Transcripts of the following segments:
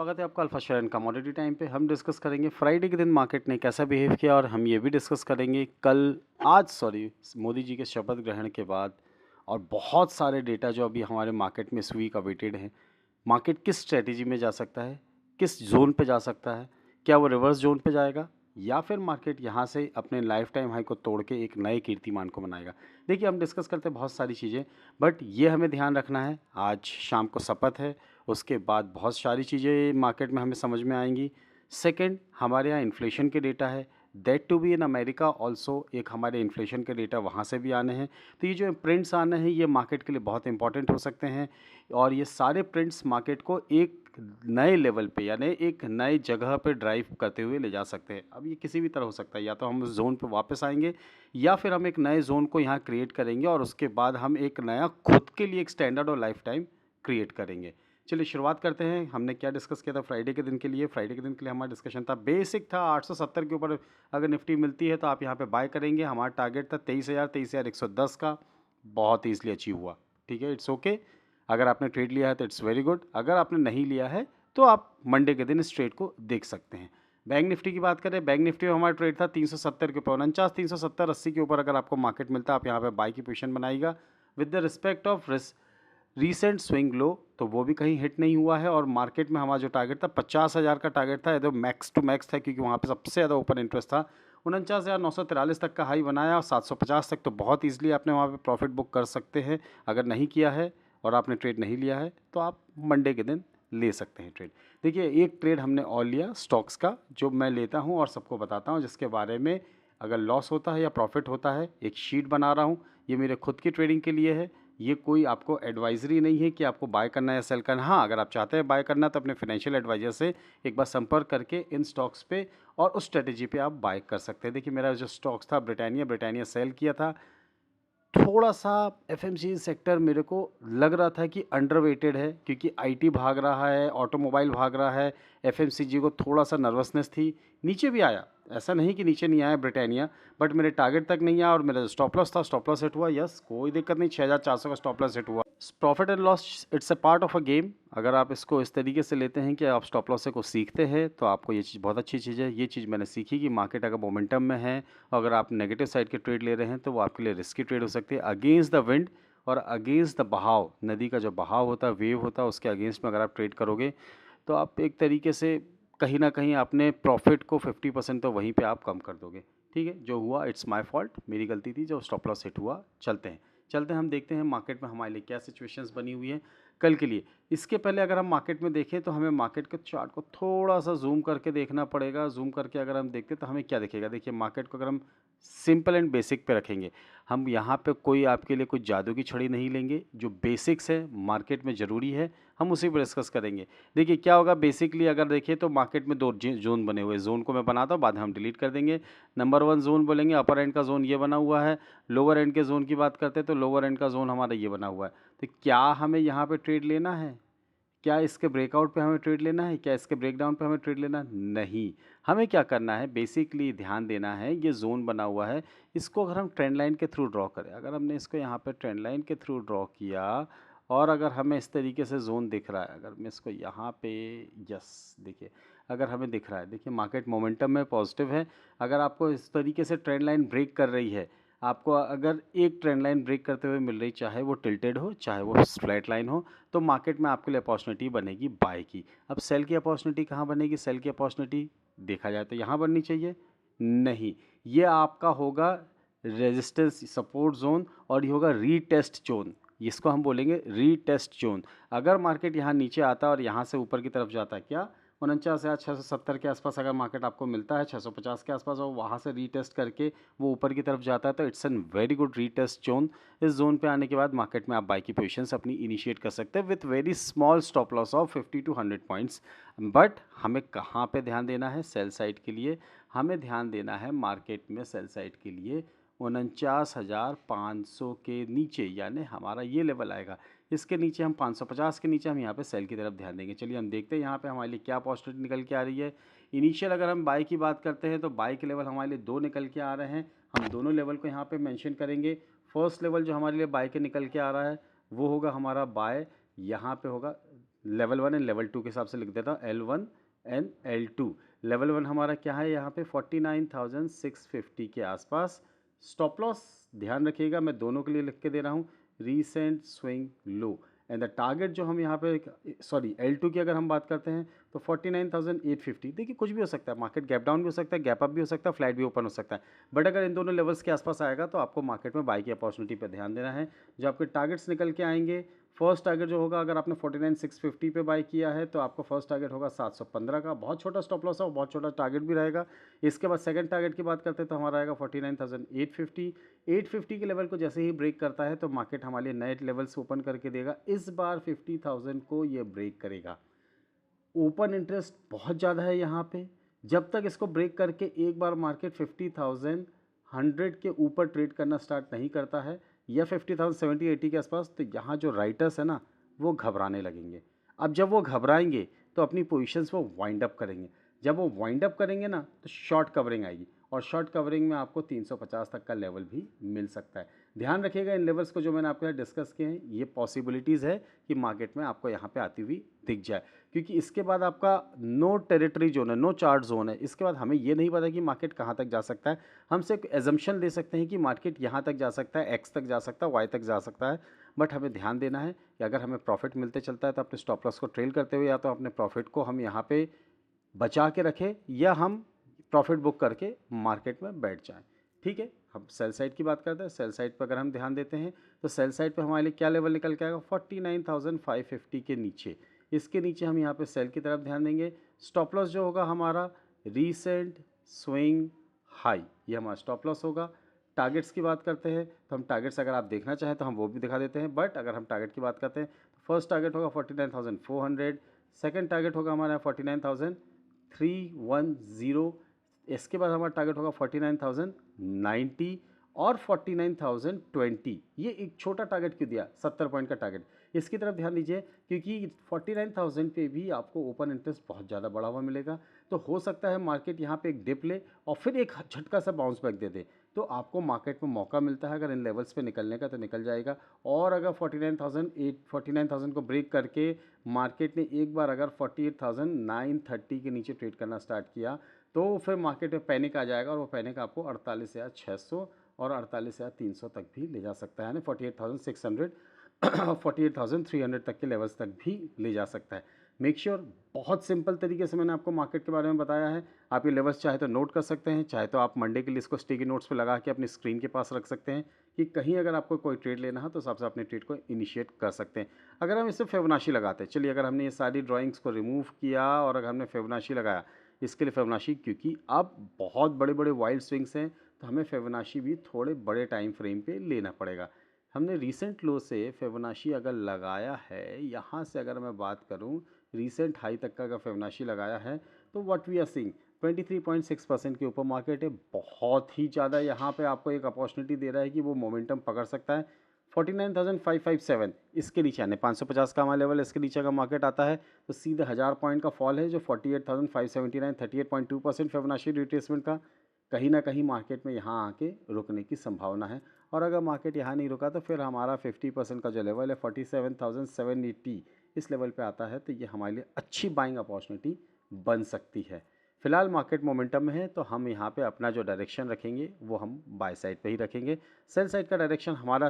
स्वागत है आपका alpha share and commodity time पे। हम डिस्कस करेंगे फ्राइडे के दिन मार्केट ने कैसा बिहेव किया, और हम ये भी डिस्कस करेंगे मोदी जी के शपथ ग्रहण के बाद और बहुत सारे डेटा जो अभी हमारे मार्केट में इस वीक अवेटेड हैं। मार्केट किस स्ट्रेटेजी में जा सकता है, किस जोन पे जा सकता है, क्या वो रिवर्स जोन पे जाएगा या फिर मार्केट यहाँ से अपने लाइफ टाइम हाई को तोड़ के एक नए कीर्तिमान को बनाएगा। देखिए, हम डिस्कस करते हैं बहुत सारी चीज़ें, बट ये हमें ध्यान रखना है, आज शाम को शपथ है, उसके बाद बहुत सारी चीज़ें मार्केट में हमें समझ में आएंगी। सेकंड, हमारे यहाँ इन्फ्लेशन के डेटा है, that to be in America also, एक हमारे इन्फ्लेशन के डेटा वहाँ से भी आने हैं। तो ये जो प्रिंट्स आने हैं ये मार्केट के लिए बहुत इंपॉर्टेंट हो सकते हैं, और ये सारे प्रिंट्स मार्केट को एक नए लेवल पे यानी एक नए जगह पे ड्राइव करते हुए ले जा सकते हैं। अब ये किसी भी तरह हो सकता है, या तो हम उस जोन पे वापस आएंगे या फिर हम एक नए जोन को यहाँ क्रिएट करेंगे और उसके बाद हम एक नया खुद के लिए एक स्टैंडर्ड और लाइफ टाइम क्रिएट करेंगे। चलिए शुरुआत करते हैं। हमने क्या डिस्कस किया था फ्राइडे के दिन के लिए? फ्राइडे के दिन के लिए हमारा डिस्कशन था, बेसिक था 870 के ऊपर अगर निफ्टी मिलती है तो आप यहाँ पे बाय करेंगे। हमारा टारगेट था 23,110 का, बहुत ईजिली अचीव हुआ। ठीक है, इट्स ओके। अगर आपने ट्रेड लिया है तो इट्स वेरी गुड, अगर आपने नहीं लिया है तो आप मंडे के दिन इस ट्रेड को देख सकते हैं। बैंक निफ्टी की बात करें, बैंक निफ्टी में हमारा ट्रेड था 370 के ऊपर, 370-80 के ऊपर अगर आपको मार्केट मिलता है आप यहाँ पे बाय की पोजीशन बनाएगा with the respect of recent swing low, तो वो भी कहीं हिट नहीं हुआ है। और मार्केट में हमारा जो टारगेट था 50,000 का टारगेट था, एकदम मैक्स टू मैक्स था, क्योंकि वहाँ पे सबसे ज़्यादा ओपन इंटरेस्ट था। 49,943 तक का हाई बनाया और 750 तक तो बहुत ईजिली आपने वहाँ पे प्रॉफिट बुक कर सकते हैं। अगर नहीं किया है और आपने ट्रेड नहीं लिया है तो आप मंडे के दिन ले सकते हैं ट्रेड। देखिए, एक ट्रेड हमने और लिया स्टॉक्स का, जो मैं लेता हूँ और सबको बताता हूँ, जिसके बारे में अगर लॉस होता है या प्रॉफिट होता है एक शीट बना रहा हूँ। ये मेरे खुद की ट्रेडिंग के लिए है, ये कोई आपको एडवाइजरी नहीं है कि आपको बाय करना है या सेल करना है। हाँ, अगर आप चाहते हैं बाय करना तो अपने फाइनेंशियल एडवाइजर से एक बार संपर्क करके इन स्टॉक्स पे और उस स्ट्रेटेजी पे आप बाय कर सकते हैं। देखिए, मेरा जो स्टॉक्स था ब्रिटानिया सेल किया था। थोड़ा सा एफएमसीजी सेक्टर मेरे को लग रहा था कि अंडरवेटेड है, क्योंकि आईटी भाग रहा है, ऑटोमोबाइल भाग रहा है। एफएमसीजी को थोड़ा सा नर्वसनेस थी, नीचे भी आया, ऐसा नहीं कि नीचे नहीं आया ब्रिटानिया, बट मेरे टारगेट तक नहीं आया और मेरा स्टॉप लॉस था, स्टॉप लॉस हिट हुआ। यस, कोई दिक्कत नहीं, 6,400 का स्टॉप लॉस हिट हुआ। Profit and loss it's a part of a game. अगर आप इसको इस तरीके से लेते हैं कि आप स्टॉप लॉस से को सीखते हैं तो आपको ये चीज़ बहुत अच्छी चीज़ है। ये चीज़ मैंने सीखी कि मार्केट अगर मोमेंटम में है, अगर आप नेगेटिव साइड के ट्रेड ले रहे हैं तो वो आपके लिए रिस्की ट्रेड हो सकती है। अगेंस्ट द विंड और अगेंस्ट द बहाव, नदी का जो बहाव होता है, वेव होता है, उसके अगेंस्ट में अगर आप ट्रेड करोगे तो आप एक तरीके से कहीं ना कहीं अपने प्रॉफिट को 50% तो वहीं पे आप कम कर दोगे। ठीक है, जो हुआ इट्स माय फॉल्ट, मेरी गलती थी, जो स्टॉप लॉस हिट हुआ। चलते हैं हम देखते हैं मार्केट में हमारे लिए क्या सिचुएशंस बनी हुई है कल के लिए। इसके पहले अगर हम मार्केट में देखें तो हमें मार्केट के चार्ट को थोड़ा सा जूम करके देखना पड़ेगा। जूम करके अगर हम देखते तो हमें क्या दिखेगा? देखिए, मार्केट को अगर हम सिंपल एंड बेसिक पे रखेंगे, हम यहाँ पे कोई आपके लिए कोई जादू की छड़ी नहीं लेंगे। जो बेसिक्स है मार्केट में ज़रूरी है, हम उसी पर डिस्कस करेंगे। देखिए क्या होगा बेसिकली, अगर देखिए तो मार्केट में दो जोन बने हुए हैं। जोन को मैं बनाता हूँ, बाद में हम डिलीट कर देंगे। नंबर 1 जोन बोलेंगे, अपर एंड का जोन ये बना हुआ है। लोअर एंड के जोन की बात करते हैं तो लोअर एंड का जोन हमारा ये बना हुआ है। तो क्या हमें यहाँ पे ट्रेड लेना है? क्या इसके ब्रेकआउट पे हमें ट्रेड लेना है? क्या इसके ब्रेकडाउन पे हमें ट्रेड लेना है? नहीं। हमें क्या करना है, बेसिकली ध्यान देना है, ये जोन बना हुआ है, इसको अगर हम ट्रेंड लाइन के थ्रू ड्रॉ करें, अगर हमने इसको यहाँ पे ट्रेंड लाइन के थ्रू ड्रॉ किया और अगर हमें इस तरीके से जोन दिख रहा है, अगर मैं इसको यहाँ पे, यस देखिए, अगर हमें दिख रहा है, देखिए मार्केट मोमेंटम में पॉजिटिव है। अगर आपको इस तरीके से ट्रेंड लाइन ब्रेक कर रही है, आपको अगर एक ट्रेंड लाइन ब्रेक करते हुए मिल रही, चाहे वो टिल्टेड हो चाहे वो फ्लैट लाइन हो, तो मार्केट में आपके लिए अपॉर्चुनिटी बनेगी बाय की। अब सेल की अपॉर्चुनिटी कहाँ बनेगी? सेल की अपॉर्चुनिटी देखा जाए तो यहाँ बननी चाहिए, नहीं, ये आपका होगा रेजिस्टेंस सपोर्ट जोन और ये होगा रीटेस्ट जोन। इसको हम बोलेंगे रीटेस्ट जोन। अगर मार्केट यहाँ नीचे आता है और यहाँ से ऊपर की तरफ जाता है, क्या 49,670 के आसपास अगर मार्केट आपको मिलता है, 650 के आसपास, और वहाँ से रीटेस्ट करके वो ऊपर की तरफ जाता है, तो it's an very good retest zone. इस जोन पे आने के बाद मार्केट में आप बाई की पोजीशंस अपनी इनिशिएट कर सकते हैं with very small stop loss of 50 to 100 points. But हमें कहाँ पे ध्यान देना है? सेल साइड के लिए हमें ध्यान देना है। मार्केट में सेल साइड के लिए 49,500 के नीचे, यानी हमारा ये लेवल आएगा, इसके नीचे हम 550 के नीचे हम यहाँ पे सेल की तरफ ध्यान देंगे। चलिए हम देखते हैं यहाँ पे हमारे लिए क्या अपॉर्चुनिटी निकल के आ रही है। इनिशियल अगर हम बाई की बात करते हैं तो बाई के लेवल हमारे लिए 2 निकल के आ रहे हैं। हम दोनों लेवल को यहाँ पे मेंशन करेंगे। फर्स्ट लेवल जो हमारे लिए बाई के निकल के आ रहा है वो होगा हमारा बाय, यहाँ पे होगा लेवल 1 एंड लेवल 2 के हिसाब से लिख देता हूँ, L1 एंड L2। लेवल 1 हमारा क्या है यहाँ पे 49,650 के आसपास। स्टॉप लॉस ध्यान रखिएगा, मैं दोनों के लिए लिख के दे रहा हूँ, recent swing low. And the target जो हम यहाँ पे, सॉरी L2 की अगर हम बात करते हैं तो 49,850। देखिए कुछ भी हो सकता है, मार्केट गैप डाउन भी हो सकता है, गैप अप भी हो सकता है, फ्लैट भी ओपन हो सकता है, बट अगर इन दोनों लेवल्स के आसपास आएगा तो आपको मार्केट में बाई की अपॉर्चुनिटी पर ध्यान देना है। जो आपके टारगेट्स निकल के आएंगे, फर्स्ट टारगेट जो होगा, अगर आपने 49,650 पे बाई किया है तो आपका फर्स्ट टारगेट होगा 715 का, बहुत छोटा स्टॉप लॉस है और बहुत छोटा टारगेट भी रहेगा। इसके बाद सेकंड टारगेट की बात करते हैं तो हमारा आएगा 49,850। 850 के लेवल को जैसे ही ब्रेक करता है तो मार्केट हमारे लिए नए लेवल्स ओपन करके देगा। इस बार 50,000 को ये ब्रेक करेगा। ओपन इंटरेस्ट बहुत ज़्यादा है यहाँ पे। जब तक इसको ब्रेक करके एक बार मार्केट 50,100 के ऊपर ट्रेड करना स्टार्ट नहीं करता है या 50,070-80 के आसपास, तो यहाँ जो राइटर्स है ना वो घबराने लगेंगे। अब जब वो घबराएंगे तो अपनी पोजीशंस वो वाइंड अप करेंगे। जब वो वाइंड अप करेंगे ना तो शॉर्ट कवरिंग आएगी, और शॉर्ट कवरिंग में आपको 350 तक का लेवल भी मिल सकता है। ध्यान रखिएगा इन लेवल्स को जो मैंने आपके साथ डिस्कस किए हैं, ये पॉसिबिलिटीज़ है कि मार्केट में आपको यहाँ पे आती हुई दिख जाए, क्योंकि इसके बाद आपका नो टेरिटरी जोन है, नो चार्ट जोन है। इसके बाद हमें ये नहीं पता कि मार्केट कहाँ तक जा सकता है। हम सिर्फ एजम्पशन ले सकते हैं कि मार्केट यहाँ तक जा सकता है, एक्स तक जा सकता है, वाई तक जा सकता है, बट हमें ध्यान देना है कि अगर हमें प्रॉफिट मिलते चलता है तो अपने स्टॉप लॉस को ट्रेल करते हुए या तो अपने प्रॉफिट को हम यहाँ पे बचा के रखें या हम प्रॉफिट बुक करके मार्केट में बैठ जाएं। ठीक है, हम सेल साइड की बात करते हैं। सेल साइड पर अगर हम ध्यान देते हैं तो सेल साइड पे हमारे लिए क्या लेवल निकल के आएगा, 49,550 के नीचे। इसके नीचे हम यहाँ पे सेल की तरफ ध्यान देंगे। स्टॉप लॉस जो होगा हमारा रीसेंट स्विंग हाई, ये हमारा स्टॉप लॉस होगा। टारगेट्स की बात करते हैं तो हम टारगेट्स अगर आप देखना चाहें तो हम वो भी दिखा देते हैं, बट अगर हम टारगेट की बात करते हैं तो फर्स्ट टारगेट होगा 49,400, सेकेंड टारगेट होगा हमारा 49,310, इसके बाद हमारा टारगेट होगा 49,090 और 49,020। ये एक छोटा टारगेट क्यों दिया, 70 पॉइंट का टारगेट, इसकी तरफ ध्यान दीजिए, क्योंकि 49,000 पे भी आपको ओपन इंटरेस्ट बहुत ज़्यादा बढ़ा हुआ मिलेगा। तो हो सकता है मार्केट यहाँ पे एक डिप ले और फिर एक झटका सा बाउंस बैक दे दे, तो आपको मार्केट में मौका मिलता है अगर इन लेवल्स पे निकलने का तो निकल जाएगा। और अगर 49,000 को ब्रेक करके मार्केट ने एक बार अगर 48,930 के नीचे ट्रेड करना स्टार्ट किया तो फिर मार्केट में पैनिक आ जाएगा, और वो पैनिक आपको 48,600 और 48,300 तक भी ले जा सकता है, यानी 48,600 और 48,300 तक के लेवल्स तक भी ले जा सकता है। मेक श्योर बहुत सिंपल तरीके से मैंने आपको मार्केट के बारे में बताया है। आप ये लेवल्स चाहे तो नोट कर सकते हैं, चाहे तो आप मंडे के लिए इसको स्टिकी नोट्स पे लगा के अपनी स्क्रीन के पास रख सकते हैं कि कहीं अगर आपको कोई ट्रेड लेना है तो उस हिसाब से अपने ट्रेड को इनिशिएट कर सकते हैं। अगर हम इससे फिबोनाची लगाते हैं, चलिए अगर हमने ये सारी ड्राइंग्स को रिमूव किया और अगर हमने फिबोनाची लगाया, इसके लिए फिबोनाची, क्योंकि अब बहुत बड़े बड़े वाइल्ड स्विंग्स हैं तो हमें फिबोनाची भी थोड़े बड़े टाइम फ्रेम पे लेना पड़ेगा। हमने रीसेंट लो से फिबोनाची अगर लगाया है, यहाँ से अगर मैं बात करूँ रीसेंट हाई तक का अगर फिबोनाची लगाया है तो व्हाट वी आर सीइंग 23.6% के ऊपर मार्केट है। बहुत ही ज़्यादा यहाँ पे आपको एक अपॉर्चुनिटी दे रहा है कि वो मोमेंटम पकड़ सकता है। 49,557 इसके नीचे आने 550 का हमारा लेवल, इसके नीचे अगर मार्केट आता है तो सीधे 1000 पॉइंट का फॉल है, जो 48,579 38.2% फिबोनाची रिट्रेसमेंट का कहीं ना कहीं मार्केट में यहाँ आके रुकने की संभावना है। और अगर मार्केट यहाँ नहीं रुका तो फिर हमारा 50% का जो लेवल है 47,780 इस लेवल पे आता है, तो ये हमारे लिए अच्छी बाइंग अपॉर्चुनिटी बन सकती है। फिलहाल मार्केट मोमेंटम में है तो हम यहाँ पे अपना जो डायरेक्शन रखेंगे वो हम बाय साइड पे ही रखेंगे। सेल साइड का डायरेक्शन हमारा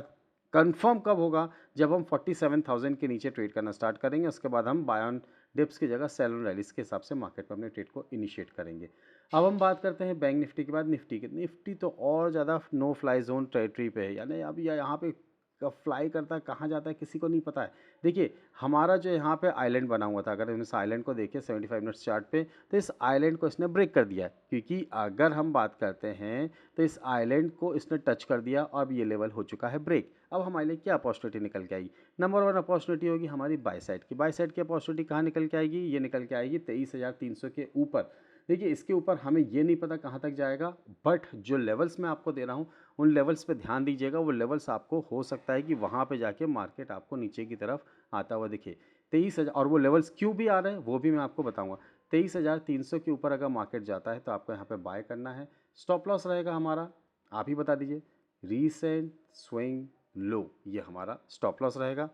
कंफर्म कब होगा, जब हम 47,000 के नीचे ट्रेड करना स्टार्ट करेंगे। उसके बाद हम बाय ऑन डिप्स की जगह सेल ऑन रैलीज के हिसाब से मार्केट पर अपने ट्रेड को इनिशिएट करेंगे। अब हम बात करते हैं बैंक निफ्टी के बाद निफ्टी की। निफ्टी तो और ज़्यादा नो फ्लाई जोन टेरिटरी पे है, यानी अब यहाँ पे कब फ्लाई करता है कहाँ जाता है किसी को नहीं पता है। देखिए हमारा जो यहाँ पे आइलैंड बना हुआ था, अगर हम इस आइलैंड को देखें 75 मिनट्स चार्ट पे, तो इस आइलैंड को इसने ब्रेक कर दिया है। क्योंकि अगर हम बात करते हैं तो इस आइलैंड को इसने टच कर दिया और अब ये लेवल हो चुका है ब्रेक। अब हमारे लिए क्या अपॉर्चुनिटी निकल के आएगी, नंबर 1 अपॉर्चुनिटी होगी हमारी बाय साइड की। बाय साइड की अपॉर्चुनिटी कहाँ निकल के आएगी, ये निकल के आएगी 23,300 के ऊपर। देखिए इसके ऊपर हमें ये नहीं पता कहाँ तक जाएगा, बट जो लेवल्स मैं आपको दे रहा हूँ उन लेवल्स पे ध्यान दीजिएगा। वो लेवल्स आपको हो सकता है कि वहाँ पे जाके मार्केट आपको नीचे की तरफ आता हुआ दिखे 23,000, और वो लेवल्स क्यों भी आ रहे हैं वो भी मैं आपको बताऊँगा। 23,300 के ऊपर अगर मार्केट जाता है तो आपको यहाँ पर बाय करना है। स्टॉप लॉस रहेगा हमारा, आप ही बता दीजिए, रीसेंट स्विंग लो, ये हमारा स्टॉप लॉस रहेगा।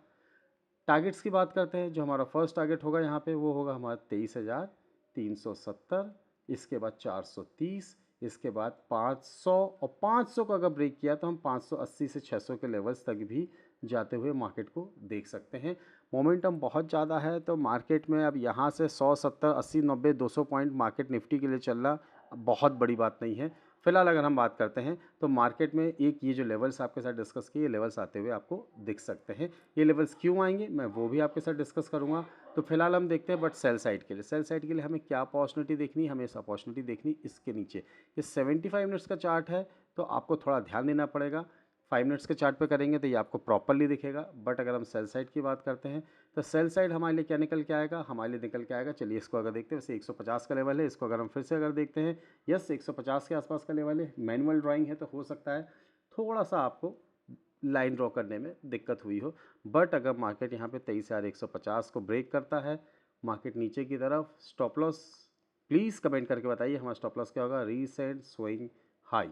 टारगेट्स की बात करते हैं, जो हमारा फर्स्ट टारगेट होगा यहाँ पे वो होगा हमारा 23,370, इसके बाद 430, इसके बाद 500, और 500 को अगर ब्रेक किया तो हम 580 से 600 के लेवल्स तक भी जाते हुए मार्केट को देख सकते हैं। मोमेंटम बहुत ज़्यादा है, तो मार्केट में अब यहाँ से 100, 70, 80, 90, 200 पॉइंट मार्केट निफ्टी के लिए चल रहा बहुत बड़ी बात नहीं है। फिलहाल अगर हम बात करते हैं तो मार्केट में एक ये जो लेवल्स आपके साथ डिस्कस किए, ये लेवल्स आते हुए आपको दिख सकते हैं। ये लेवल्स क्यों आएंगे मैं वो भी आपके साथ डिस्कस करूंगा। तो फिलहाल हम देखते हैं बट सेल साइड के लिए, सेल साइड के लिए हमें क्या अपॉर्चुनिटी देखनी है, हमें इस अपॉर्चुनिटी देखनी इसके नीचे। ये 75 मिनट्स का चार्ट है, तो आपको थोड़ा ध्यान देना पड़ेगा। 5 मिनट्स के चार्ट पे करेंगे तो ये आपको प्रॉपरली दिखेगा, बट अगर हम सेल साइड की बात करते हैं तो सेल साइड हमारे लिए क्या निकल के आएगा, हमारे लिए निकल के आएगा, चलिए इसको अगर देखते हैं, वैसे 150 का लेवल है, इसको अगर हम फिर से अगर देखते हैं, यस 150 के आसपास का लेवल है। मैनुअल ड्राइंग है तो हो सकता है थोड़ा सा आपको लाइन ड्रॉ करने में दिक्कत हुई हो, बट अगर मार्केट यहाँ पे 23,150 को ब्रेक करता है, मार्केट नीचे की तरफ, स्टॉप लॉस प्लीज़ कमेंट करके बताइए हमारा स्टॉप लॉस क्या होगा, रीसेंट स्विंग हाई।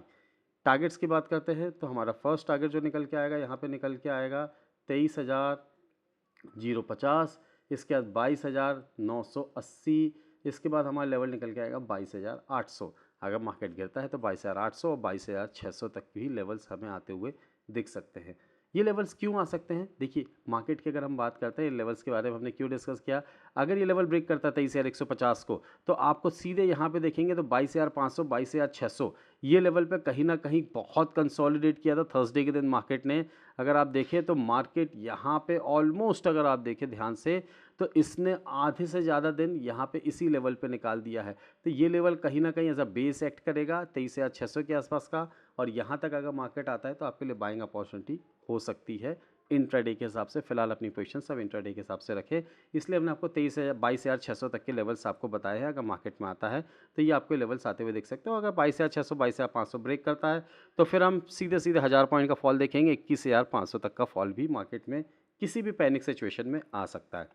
टारगेट्स की बात करते हैं तो हमारा फर्स्ट टारगेट जो निकल के आएगा यहाँ पे निकल के आएगा 23,050, इसके बाद 22,980, इसके बाद हमारा लेवल निकल के आएगा 22,800। अगर मार्केट गिरता है तो 22,800 और 22,600 तक भी लेवल्स हमें आते हुए दिख सकते हैं। ये लेवल्स क्यों आ सकते हैं, देखिए मार्केट की अगर हम बात करते हैं लेवल्स के बारे में हमने क्यों डिस्कस किया, अगर ये लेवल ब्रेक करता है 23,150 को, तो आपको सीधे यहाँ पे देखेंगे तो 22,500, 22,600 ये लेवल पे कहीं ना कहीं बहुत कंसोलिडेट किया था थर्सडे के दिन मार्केट ने। अगर आप देखें तो मार्केट यहाँ पे ऑलमोस्ट, अगर आप देखें ध्यान से, तो इसने आधे से ज़्यादा दिन यहाँ पे इसी लेवल पे निकाल दिया है। तो ये लेवल कहीं ना कहीं एज अ बेस एक्ट करेगा 23,600 के आसपास का, और यहाँ तक अगर मार्केट आता है तो आपके लिए बाइंग अपॉर्चुनिटी हो सकती है इंट्राडे के हिसाब से। फिलहाल अपनी पोजीशन सब इंट्राडे के हिसाब से रखें, इसलिए हमने आपको 22,600 तक के लेवल्स आपको बताए हैं। अगर मार्केट में आता है तो ये आपको लेवल्स आते हुए देख सकते हो। अगर 22,600, 22,500 ब्रेक करता है तो फिर हम सीधे सीधे 1000 पॉइंट का फॉल देखेंगे, 21,500 तक का फॉल भी मार्केट में किसी भी पैनिक सिचुएशन में आ सकता है।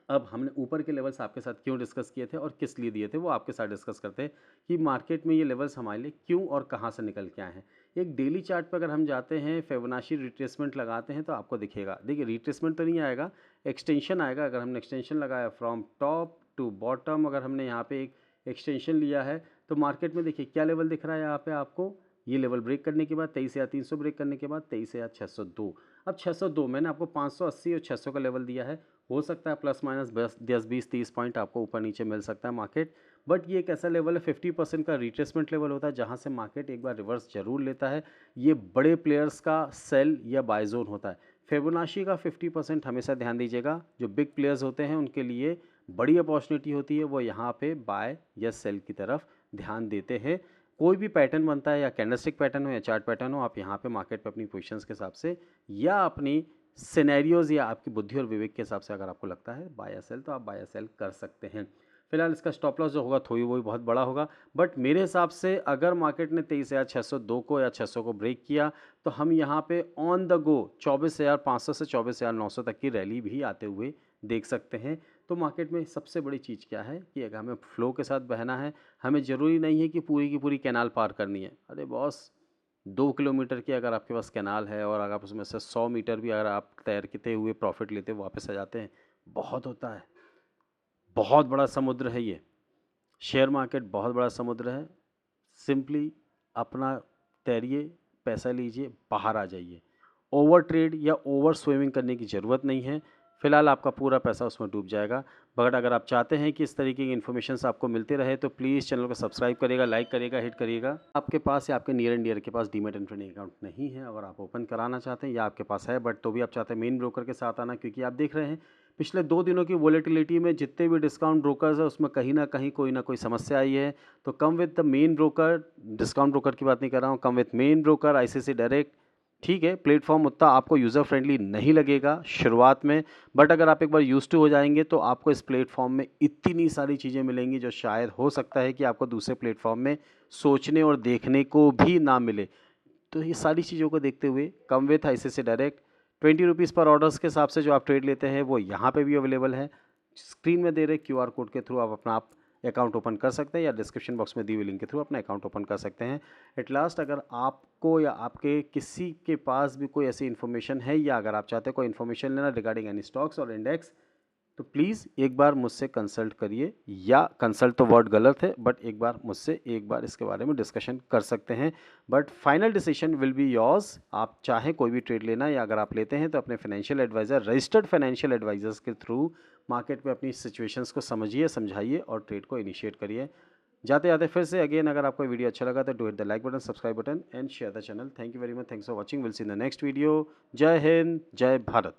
अब हमने ऊपर के लेवल्स आपके साथ क्यों डिस्कस किए थे और किस लिए दिए थे वो आपके साथ डिस्कस करते हैं कि मार्केट में ये लेवल्स हमारे लिए क्यों और कहाँ से निकल के आए हैं। एक डेली चार्ट पर अगर हम जाते हैं, फिबोनाची रिट्रेसमेंट लगाते हैं तो आपको दिखेगा, देखिए रिट्रेसमेंट तो नहीं आएगा, एक्सटेंशन आएगा। अगर हमने एक्सटेंशन लगाया फ्रॉम टॉप टू बॉटम, अगर हमने यहाँ पे एक एक्सटेंशन लिया है तो मार्केट में देखिए क्या लेवल दिख रहा है यहाँ पे आपको, ये लेवल ब्रेक करने के बाद 23,300 ब्रेक करने के बाद 23,602। अब 602 मैंने आपको 580 और 600 का लेवल दिया है, हो सकता है प्लस माइनस 10, 20, 30 पॉइंट आपको ऊपर नीचे मिल सकता है मार्केट, बट ये एक ऐसा लेवल है 50% का रिट्रेसमेंट लेवल होता है जहाँ से मार्केट एक बार रिवर्स जरूर लेता है। ये बड़े प्लेयर्स का सेल या बाय जोन होता है। फिबोनाची का 50% हमेशा ध्यान दीजिएगा, जो बिग प्लेयर्स होते हैं उनके लिए बड़ी अपॉर्चुनिटी होती है, वो यहाँ पे बाय या सेल की तरफ ध्यान देते हैं। कोई भी पैटर्न बनता है, या कैंडलस्टिक पैटर्न हो या चार्ट पैटर्न हो, आप यहाँ पे मार्केट पे अपनी पोजीशंस के हिसाब से या अपनी सिनेरियोज या आपकी बुद्धि और विवेक के हिसाब से अगर आपको लगता है बाय या सेल तो आप बाय या सेल कर सकते हैं। फिलहाल इसका स्टॉप लॉस जो होगा थोड़ी वो भी बहुत बड़ा होगा, बट मेरे हिसाब से अगर मार्केट ने 23,602 को या 600 को ब्रेक किया तो हम यहाँ पे ऑन द गो 24,500 से 24,900 तक की रैली भी आते हुए देख सकते हैं। तो मार्केट में सबसे बड़ी चीज़ क्या है कि अगर हमें फ्लो के साथ बहना है, हमें ज़रूरी नहीं है कि पूरी की पूरी कैनाल पार करनी है। अरे बॉस 2 किलोमीटर की अगर आपके पास कैनाल है और अगर आप उसमें से 100 मीटर भी अगर आप तैरते हुए प्रॉफिट लेते वापस आ जाते हैं, बहुत होता है। बहुत बड़ा समुद्र है ये, शेयर मार्केट बहुत बड़ा समुद्र है। सिंपली अपना तैरिए, पैसा लीजिए, बाहर आ जाइए। ओवर ट्रेड या ओवर स्विमिंग करने की ज़रूरत नहीं है, फिलहाल आपका पूरा पैसा उसमें डूब जाएगा। बट अगर आप चाहते हैं कि इस तरीके की इन्फॉर्मेशन आपको मिलते रहे तो प्लीज़ चैनल को सब्सक्राइब करिएगा, लाइक करिएगा, हिट करिएगा। आपके पास या आपके नियर एंड डियर के पास डीमैट एंड ट्रेडिंग अकाउंट नहीं है, अगर आप ओपन कराना चाहते हैं या आपके पास है बट तो भी आप चाहते हैं मेन ब्रोकर के साथ आना, क्योंकि आप देख रहे हैं पिछले 2 दिनों की वोलेटिलिटी में जितने भी डिस्काउंट ब्रोकर्स है उसमें कहीं ना कोई समस्या आई है। तो come with the main broker, discount broker की बात नहीं कर रहा हूँ, come with main broker ICICI direct. ठीक है, प्लेटफॉर्म उतना आपको यूज़र फ्रेंडली नहीं लगेगा शुरुआत में, बट अगर आप एक बार यूज टू हो जाएंगे तो आपको इस प्लेटफॉर्म में इतनी सारी चीज़ें मिलेंगी जो शायद हो सकता है कि आपको दूसरे प्लेटफॉर्म में सोचने और देखने को भी ना मिले। तो ये सारी चीज़ों को देखते हुए come with ICICI direct 20 rupees पर ऑर्डर्स के हिसाब से जो आप ट्रेड लेते हैं वो यहाँ पे भी अवेलेबल है। स्क्रीन में दे रहे QR कोड के थ्रू आप अपना अकाउंट ओपन कर सकते हैं या डिस्क्रिप्शन बॉक्स में दी हुई लिंक के थ्रू अपना अकाउंट ओपन कर सकते हैं। एट लास्ट अगर आपको या आपके किसी के पास भी कोई ऐसी इन्फॉर्मेशन है या अगर आप चाहते हैं कोई इन्फॉर्मेशन लेना रिगार्डिंग एनी स्टॉक्स और इंडेक्स, तो प्लीज़ एक बार मुझसे कंसल्ट करिए, या कंसल्ट तो वर्ड गलत है, बट एक बार मुझसे एक बार इसके बारे में डिस्कशन कर सकते हैं। But final decision will be yours. आप चाहें कोई भी ट्रेड लेना या अगर आप लेते हैं तो अपने financial adviser, registered financial advisers के थ्रू मार्केट में अपनी सिचुएशंस को समझिए, समझाइए और ट्रेड को इनिशिएट करिए। जाते जाते फिर से अगेन, अगर आपको वीडियो अच्छा लगा तो do hit the like button, subscribe button and share the channel. Thank you very much, thanks for watching, will see in the next video. जय हिंद, जय भारत।